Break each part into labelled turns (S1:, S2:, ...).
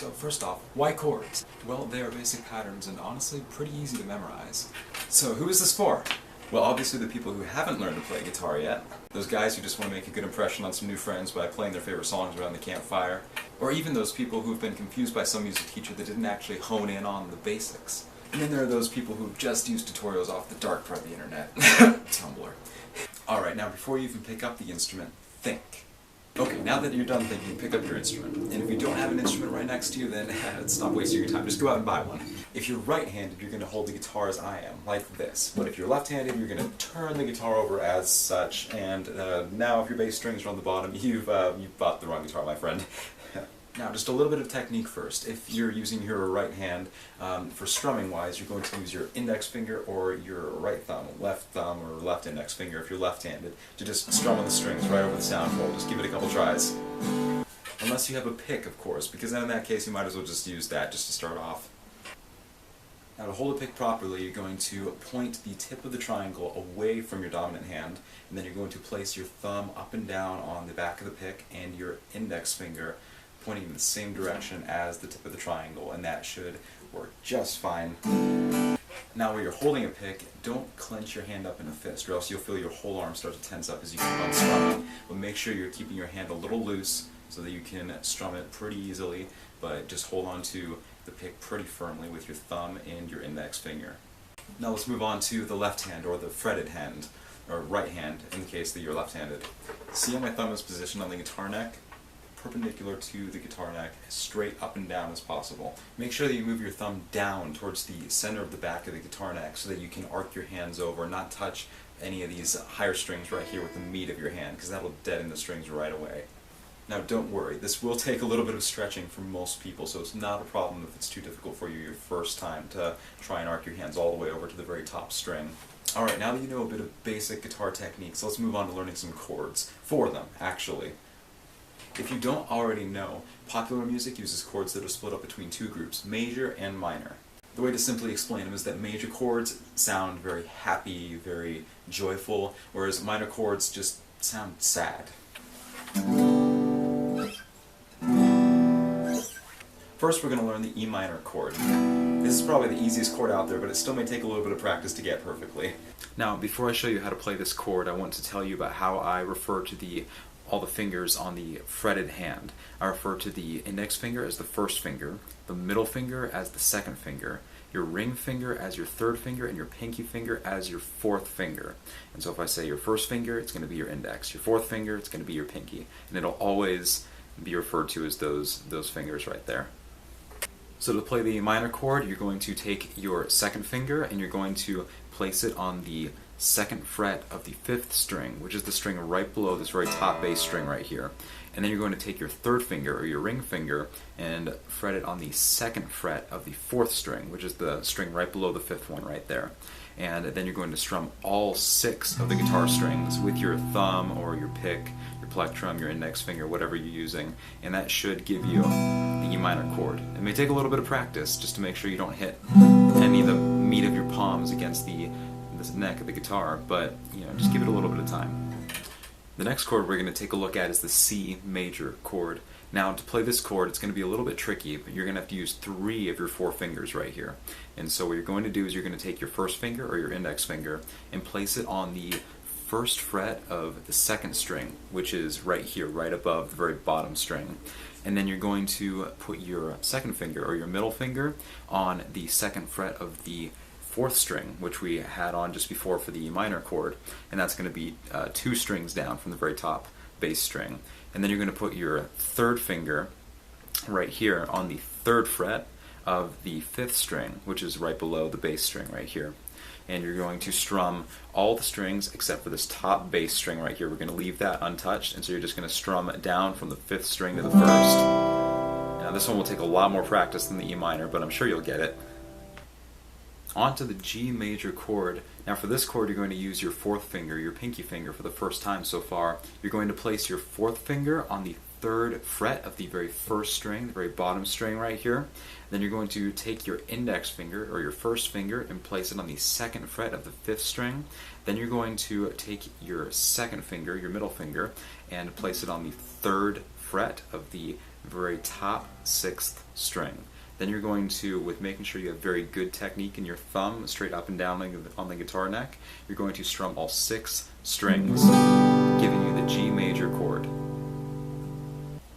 S1: So first off, why chords? Well, they are basic patterns and honestly pretty easy to memorize. So who is this for? Well, obviously the people who haven't learned to play guitar yet. Those guys who just want to make a good impression on some new friends by playing their favorite songs around the campfire. Or even those people who've been confused by some music teacher that didn't actually hone in on the basics. And then there are those people who just use tutorials off the dark part of the internet. Tumblr. Alright, now before you even pick up the instrument, think. Okay, now that you're done thinking, pick up your instrument. And if you don't have an instrument right next to you, then stop wasting your time. Just go out and buy one. If you're right-handed, you're going to hold the guitar as I am, like this. But if you're left-handed, you're going to turn the guitar over as such. And now if your bass strings are on the bottom, you've bought the wrong guitar, my friend. Now, just a little bit of technique first. If you're using your right hand, for strumming-wise, you're going to use your index finger or your right thumb, left thumb or left index finger if you're left-handed, to just strum on the strings right over the sound hole. Just give it a couple tries. Unless you have a pick, of course, because then in that case you might as well just use that just to start off. Now, to hold a pick properly, you're going to point the tip of the triangle away from your dominant hand, and then you're going to place your thumb up and down on the back of the pick and your index finger pointing in the same direction as the tip of the triangle, and that should work just fine. Now where you're holding a pick, don't clench your hand up in a fist, or else you'll feel your whole arm start to tense up as you keep on strumming. But make sure you're keeping your hand a little loose so that you can strum it pretty easily, but just hold on to the pick pretty firmly with your thumb and your index finger. Now let's move on to the left hand, or the fretted hand, or right hand in the case that you're left-handed. See how my thumb is positioned on the guitar neck? Perpendicular to the guitar neck, as straight up and down as possible. Make sure that you move your thumb down towards the center of the back of the guitar neck so that you can arc your hands over, not touch any of these higher strings right here with the meat of your hand, because that'll deaden the strings right away. Now don't worry, this will take a little bit of stretching for most people, so it's not a problem if it's too difficult for you your first time to try and arc your hands all the way over to the very top string. Alright, now that you know a bit of basic guitar techniques, let's move on to learning some chords. 4 of them, actually. If you don't already know, popular music uses chords that are split up between 2 groups, major and minor. The way to simply explain them is that major chords sound very happy, very joyful, whereas minor chords just sound sad. First, we're going to learn the E minor chord. This is probably the easiest chord out there, but it still may take a little bit of practice to get perfectly. Now, before I show you how to play this chord, I want to tell you about how I refer to all the fingers on the fretted hand. I refer to the index finger as the first finger, the middle finger as the second finger, your ring finger as your third finger, and your pinky finger as your fourth finger. And so if I say your first finger, it's going to be your index. Your fourth finger, it's going to be your pinky. And it'll always be referred to as those fingers right there. So to play the minor chord, you're going to take your second finger and you're going to place it on the second fret of the 5th string, which is the string right below this very top bass string right here. And then you're going to take your third finger, or your ring finger, and fret it on the 2nd fret of the 4th string, which is the string right below the 5th one right there. And then you're going to strum all 6 of the guitar strings with your thumb or your pick, your plectrum, your index finger, whatever you're using, and that should give you the E minor chord. It may take a little bit of practice just to make sure you don't hit any of the meat of your palms against the neck of the guitar, but just give it a little bit of time. The next chord we're going to take a look at is the C major chord. Now, to play this chord, it's going to be a little bit tricky, but you're going to have to use 3 of your 4 fingers right here. And so what you're going to do is you're going to take your first finger, or your index finger, and place it on the 1st fret of the 2nd string, which is right here, right above the very bottom string. And then you're going to put your second finger, or your middle finger, on the 2nd fret of the 4th string, which we had on just before for the E minor chord, and that's going to be 2 strings down from the very top bass string. And then you're going to put your third finger right here on the 3rd fret of the 5th string, which is right below the bass string right here. And you're going to strum all the strings except for this top bass string right here. We're going to leave that untouched, and so you're just going to strum down from the 5th string to the 1st. Now this one will take a lot more practice than the E minor, but I'm sure you'll get it. On to the G major chord. Now for this chord, you're going to use your 4th finger, your pinky finger, for the first time so far. You're going to place your 4th finger on the 3rd fret of the very 1st string, the very bottom string right here. Then you're going to take your index finger, or your 1st finger, and place it on the 2nd fret of the 5th string. Then you're going to take your 2nd finger, your middle finger, and place it on the 3rd fret of the very top 6th string. Then you're going to, with making sure you have very good technique in your thumb straight up and down on the guitar neck, you're going to strum all 6 strings, giving you the G major chord.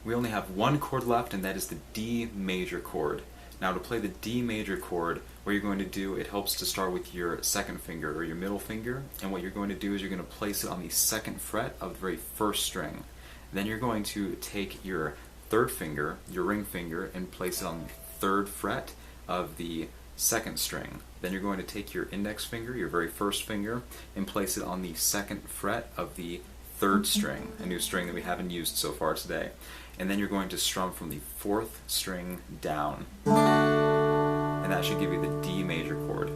S1: We only have one chord left, and that is the D major chord. Now to play the D major chord, what you're going to do, it helps to start with your 2nd finger or your middle finger, and what you're going to do is you're going to place it on the 2nd fret of the very 1st string. Then you're going to take your 3rd finger, your ring finger, and place it on the 3rd fret of the 2nd string. Then you're going to take your index finger, your very 1st finger, and place it on the 2nd fret of the 3rd string, a new string that we haven't used so far today. And then you're going to strum from the 4th string down. And that should give you the D major chord.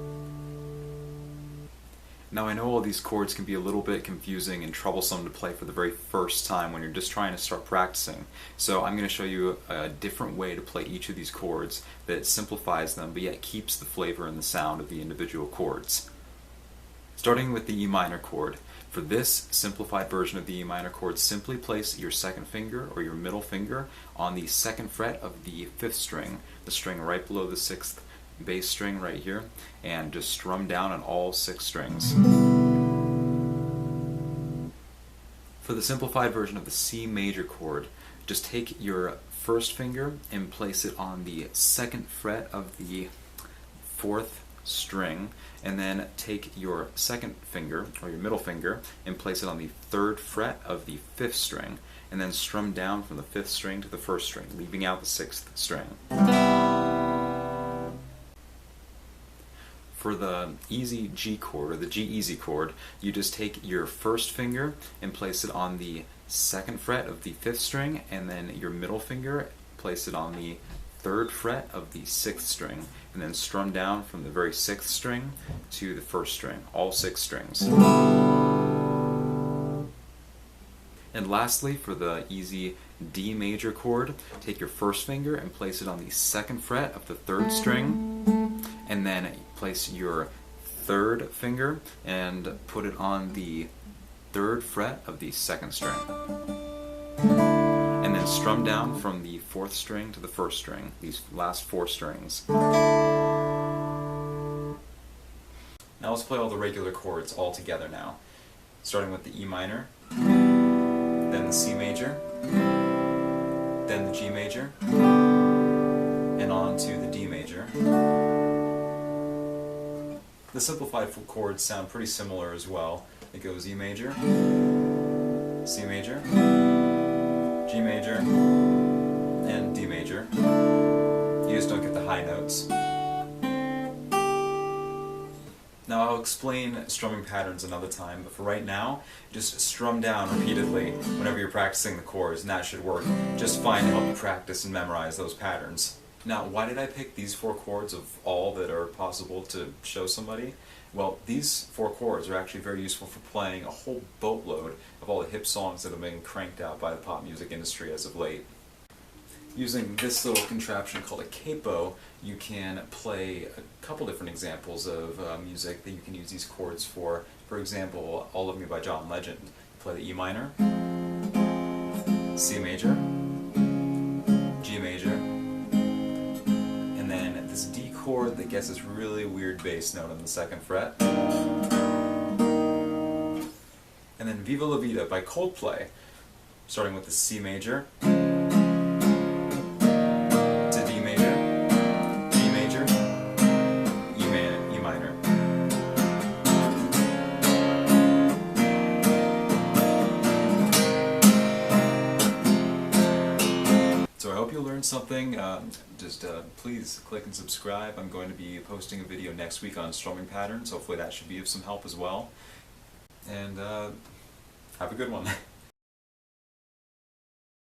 S1: Now I know all these chords can be a little bit confusing and troublesome to play for the very first time when you're just trying to start practicing. So I'm going to show you a different way to play each of these chords that simplifies them but yet keeps the flavor and the sound of the individual chords. Starting with the E minor chord. For this simplified version of the E minor chord, simply place your 2nd finger or your middle finger on the 2nd fret of the 5th string, the string right below the 6th bass string right here, and just strum down on all 6 strings. For the simplified version of the C major chord, just take your 1st finger and place it on the 2nd fret of the 4th string, and then take your 2nd finger or your middle finger and place it on the 3rd fret of the 5th string, and then strum down from the 5th string to the 1st string, leaving out the 6th string. For the easy G chord, or the G easy chord, you just take your 1st finger and place it on the 2nd fret of the 5th string, and then your middle finger, place it on the 3rd fret of the 6th string, and then strum down from the very 6th string to the 1st string, all 6 strings. And lastly, for the easy D major chord, take your 1st finger and place it on the 2nd fret of the 3rd string, and then place your 3rd finger and put it on the 3rd fret of the 2nd string. And then strum down from the 4th string to the 1st string, these last 4 strings. Now let's play all the regular chords all together now. Starting with the E minor, then the C major, then the G major, and on to the D major. The simplified chords sound pretty similar as well. It goes E major, C major, G major, and D major. You just don't get the high notes. Now I'll explain strumming patterns another time, but for right now, just strum down repeatedly whenever you're practicing the chords, and that should work just fine to help you practice and memorize those patterns. Now, why did I pick these 4 chords of all that are possible to show somebody? Well, these 4 chords are actually very useful for playing a whole boatload of all the hip songs that have been cranked out by the pop music industry as of late. Using this little contraption called a capo, you can play a couple different examples of music that you can use these chords for. For example, All of Me by John Legend. Play the E minor, C major, G major, and then this D chord that gets this really weird bass note on the 2nd fret. And then Viva La Vida by Coldplay, starting with the C major, So I hope you learned something. Please click and subscribe. I'm going to be posting a video next week on strumming patterns. Hopefully that should be of some help as well. And have a good one.